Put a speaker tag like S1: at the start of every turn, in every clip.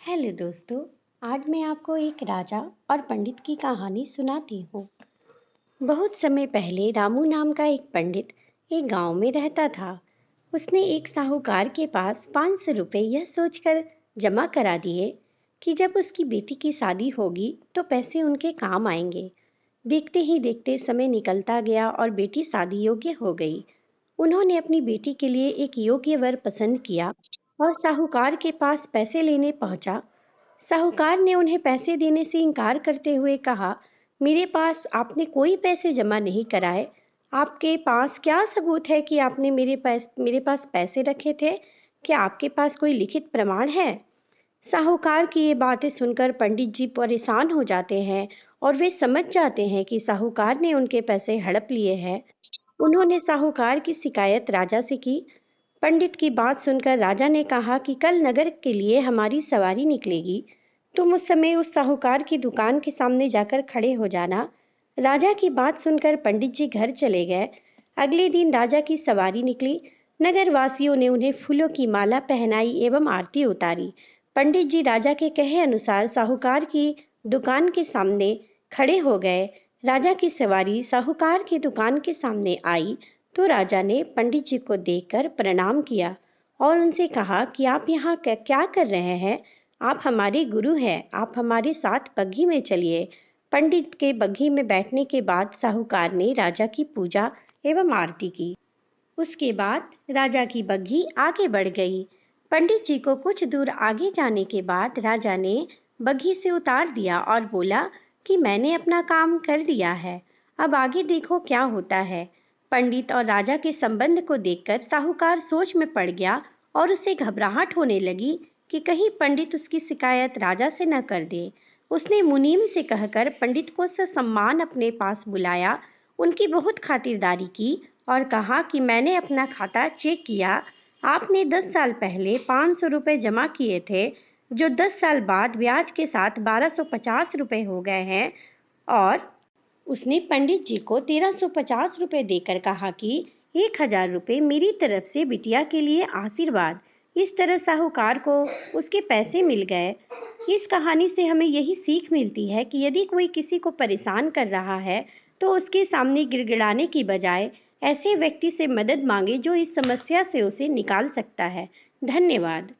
S1: Hello दोस्तों। आज मैं आपको एक राजा और पंडित की कहानी सुनाती हूँ। बहुत समय पहले रामू नाम का एक पंडित एक गांव में रहता था। उसने एक साहूकार के पास 500 रुपये यह सोचकर जमा करा दिए कि जब उसकी बेटी की शादी होगी तो पैसे उनके काम आएंगे। देखते ही देखते समय निकलता गया और बेटी शादी योग्य हो गई। उन्होंने अपनी बेटी के लिए एक योग्य वर पसंद किया और साहूकार के पास पैसे लेने पहुंचा। साहूकार ने उन्हें पैसे देने से इनकार करते हुए कहा, मेरे पास आपने कोई पैसे जमा नहीं कराए। आपके पास क्या सबूत है कि आपने मेरे पास पैसे रखे थे? क्या आपके पास कोई लिखित प्रमाण है? साहूकार की ये बातें सुनकर पंडित जी परेशान हो जाते हैं और वे समझ जाते हैं कि साहूकार ने उनके पैसे हड़प लिए हैं। उन्होंने साहूकार की शिकायत राजा से की। पंडित की बात सुनकर राजा ने कहा कि कल नगर के लिए हमारी सवारी निकलेगी। तुम उस समय उस साहूकार की दुकान के सामने जाकर खड़े हो जाना। राजा की बात सुनकर पंडित जी घर चले गए। अगले दिन राजा की सवारी निकली। नगर वासियों ने उन्हें फूलों की माला पहनाई एवं आरती उतारी। पंडित जी राजा के कहे अनुसार साहूकार की दुकान के सामने खड़े हो गए। राजा की सवारी साहूकार की दुकान के सामने आई तो राजा ने पंडित जी को देखकर प्रणाम किया और उनसे कहा कि आप यहाँ क्या कर रहे हैं? आप हमारे गुरु हैं, आप हमारे साथ बग्घी में चलिए। पंडित के बग्घी में बैठने के बाद साहूकार ने राजा की पूजा एवं आरती की। उसके बाद राजा की बग्घी आगे बढ़ गई। पंडित जी को कुछ दूर आगे जाने के बाद राजा ने बग्घी से उतार दिया और बोला कि मैंने अपना काम कर दिया है, अब आगे देखो क्या होता है। पंडित और राजा के संबंध को देखकर साहूकार सोच में पड़ गया और उसे घबराहट होने लगी कि कहीं पंडित उसकी शिकायत राजा से न कर दे। उसने मुनीम से कहकर पंडित को ससम्मान अपने पास बुलाया, उनकी बहुत खातिरदारी की और कहा कि मैंने अपना खाता चेक किया। आपने 10 साल पहले 500 रुपये जमा किए थे, जो 10 साल बाद ब्याज के साथ 1250 रुपये हो गए हैं। और उसने पंडित जी को 1350 रुपये देकर कहा कि 1000 रुपये मेरी तरफ से बिटिया के लिए आशीर्वाद। इस तरह साहूकार को उसके पैसे मिल गए। इस कहानी से हमें यही सीख मिलती है कि यदि कोई किसी को परेशान कर रहा है तो उसके सामने गिड़गिड़ाने की बजाय ऐसे व्यक्ति से मदद मांगे जो इस समस्या से उसे निकाल सकता है। धन्यवाद।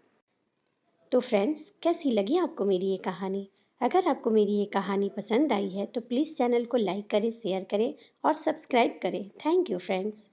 S1: तो फ्रेंड्स, कैसी लगी आपको मेरी ये कहानी? अगर आपको मेरी ये कहानी पसंद आई है तो प्लीज़ चैनल को लाइक करें, शेयर करें और सब्सक्राइब करें। Thank you friends.